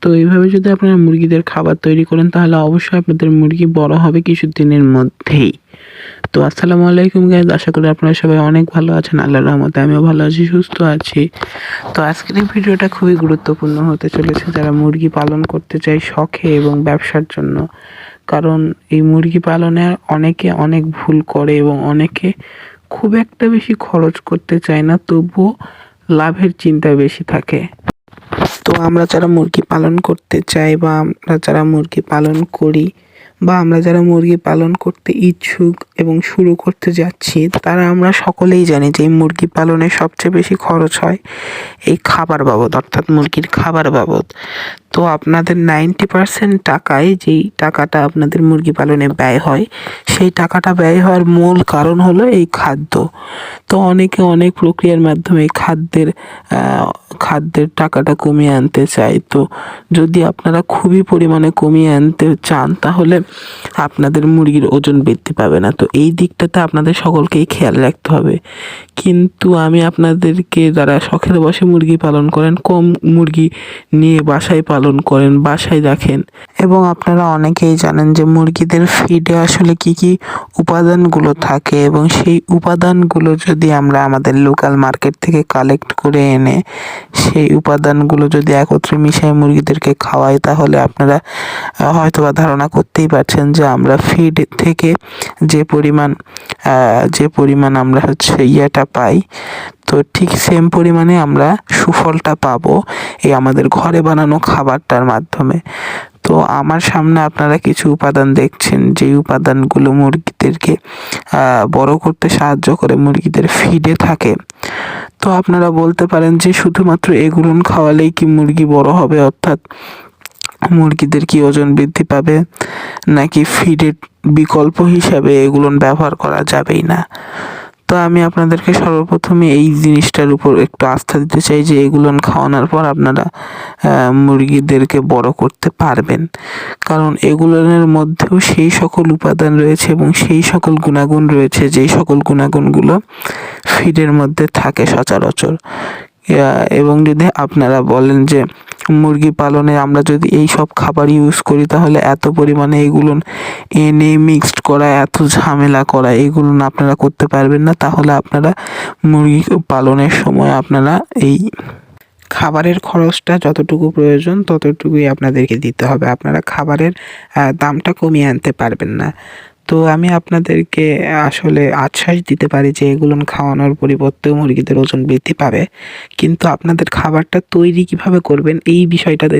তো এইভাবে যদি আপনারা মুরগিদের খাবার তৈরি করেন তাহলে অবশ্যই আপনাদের মুরগি বড় হবে কিছুদিনের মধ্যেই। তো আসসালামু আলাইকুম গাইস, আশা করি আপনারা সবাই অনেক ভালো আছেন। আল্লাহর রহমতে আমিও ভালো আছি, সুস্থ আছি। তো আজকের এই ভিডিওটা খুবই গুরুত্বপূর্ণ হতে চলেছে যারা মুরগি পালন করতে চায় শখে এবং ব্যবসার জন্য। কারণ এই মুরগি পালনে অনেকে অনেক ভুল করে এবং অনেকে খুব একটা বেশি খরচ করতে চায় না, তবুও লাভের চিন্তা বেশি থাকে। তো আমরা যারা মুরগি পালন করতে চাই বা আমরা যারা মুরগি পালন করি বা আমরা যারা মুরগি পালন করতে ইচ্ছুক এবং শুরু করতে যাচ্ছি, তারা আমরা সকলেই জানি যে এই মুরগি পালনে সবচেয়ে বেশি খরচ হয় এই খাবার বাবদ, অর্থাৎ মুরগির খাবার বাবদ। তো আপনাদের 90% টাকায় যেই টাকাটা আপনাদের মুরগি পালনে ব্যয় হয়, সেই টাকাটা ব্যয় হওয়ার মূল কারণ হলো এই খাদ্য। তো অনেকে অনেক প্রক্রিয়ার মাধ্যমে এই খাদ্যের টাকাটা কমিয়ে আনতে চায়। তো যদি আপনারা খুবই পরিমাণে কমিয়ে আনতে চান তাহলে আপনাদের মুরগির ওজন বৃদ্ধি পাবে না। তো এই দিকটাতে আপনাদের সকলকেই খেয়াল রাখতে হবে। কিন্তু আমি আপনাদেরকে, যারা শখের বশে মুরগি পালন করেন, কম মুরগি নিয়ে বাসায় পালন করেন, বাসায় রাখেন, এবং আপনারা অনেকেই জানেন যে মুরগিদের ফিডে আসলে কি কি উপাদানগুলো থাকে, এবং সেই উপাদানগুলো যদি আমরা আমাদের লোকাল মার্কেট থেকে কালেক্ট করে এনে সেই উপাদানগুলো যদি একত্রে মিশিয়ে মুরগিদেরকে খাওয়াই, তাহলে আপনারা হয়তোবা ধারণা করতেই পারছেন যে আমরা ফিড থেকে যে পরিমাণ আমরা ইয়েটা পাই, তো ঠিক সেম পরিমাণে আমরা সুফলটা পাবো এই আমাদের ঘরে বানানো খাবারটার মাধ্যমে। তো আমার সামনে আপনারা কিছু উপাদান দেখছেন, যেই উপাদানগুলো মুরগিদেরকে বড় করতে সাহায্য করে, মুরগিদের ফিডে থাকে। তো আপনারা বলতে পারেন যে শুধুমাত্র এগুলো খাওয়ালেই কি মুরগি বড় হবে, অর্থাৎ মুরগিদের কি ওজন বৃদ্ধি পাবে, নাকি ফিডের বিকল্প হিসাবে এগুলো ব্যবহার করা যাবেই না? তো আমি আপনাদেরকে সর্বপ্রথমে এই জিনিসটার উপর একটু আস্থা দিতে চাই যে এগুলো খাওয়ানোর পর আপনারা মুরগিদেরকে বড় করতে পারবেন। কারণ এগুলোর মধ্যেও সেই সকল উপাদান রয়েছে এবং সেই সকল গুণাগুণ রয়েছে যেই সকল গুণাগুণগুলো ফিডের মধ্যে থাকে সচরাচর। এবং যদি আপনারা বলেন যে মুরগি পালনে আমরা যদি এই সব খাবার ইউজ করি তাহলে এত পরিমাণে এগুলো এনে মিক্সড করা, এত ঝামেলা করা, এগুলো আপনারা করতে পারবেন না। তাহলে আপনারা মুরগি পালনের সময় আপনারা এই খাবারের খরচটা যতটুকু প্রয়োজন ততটুকুই আপনাদেরকে দিতে হবে। আপনারা খাবারের দামটা কমিয়ে আনতে পারবেন না। তো আমি আপনাদেরকে আসলে আশ্বাস দিতে পারি যে এগুলো খাওয়ানোর পরিবর্তেও মুরগিদের ওজন বৃদ্ধি পাবে, কিন্তু আপনাদের খাবারটা তৈরি কিভাবে করবেন এই বিষয়টাতে